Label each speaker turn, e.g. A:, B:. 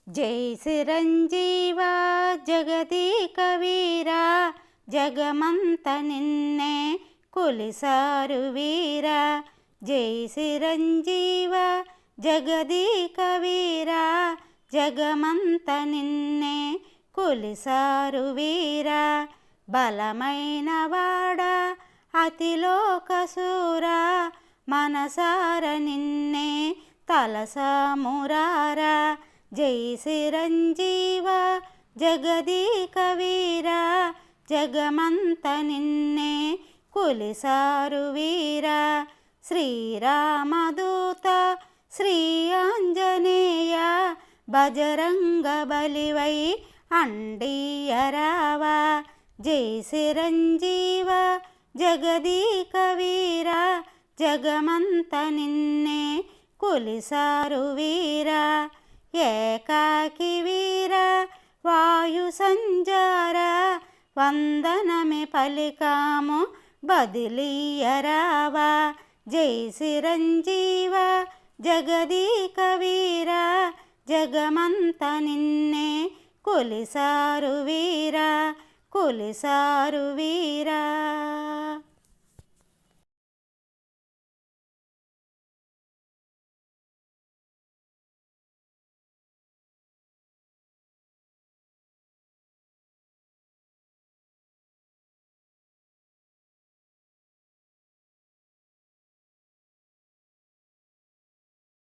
A: జై చిరంజీవ జగదీక వీరా, జగమంత నిన్నే కొలిసారు వీరా. జై చిరంజీవ జగదీక వీరా, జగమంత నిన్నే కొలిసారు వీరా. బలమైన వాడా అతిలోకసూరా, మనసార నిన్నే తలసామురారా. జై చిరంజీవ జగదీక వీరా, జగమంత నిన్నే కొలిసారు వీరా. శ్రీరామదూత శ్రీ ఆంజనేయ, బజరంగ బలివై అండియరావా. జై చిరంజీవ జగదీక వీరా, జగమంత నిన్నే కొలిసారు వీరా. ఏకాకి వీరా వాయు సంజార, వందనమే పలికాము బదిలీయరావా. జై చిరంజీవ జగదీక వీరా, జగమంత నిన్నే కొలిసారు వీరా, కొలిసారు వీరా.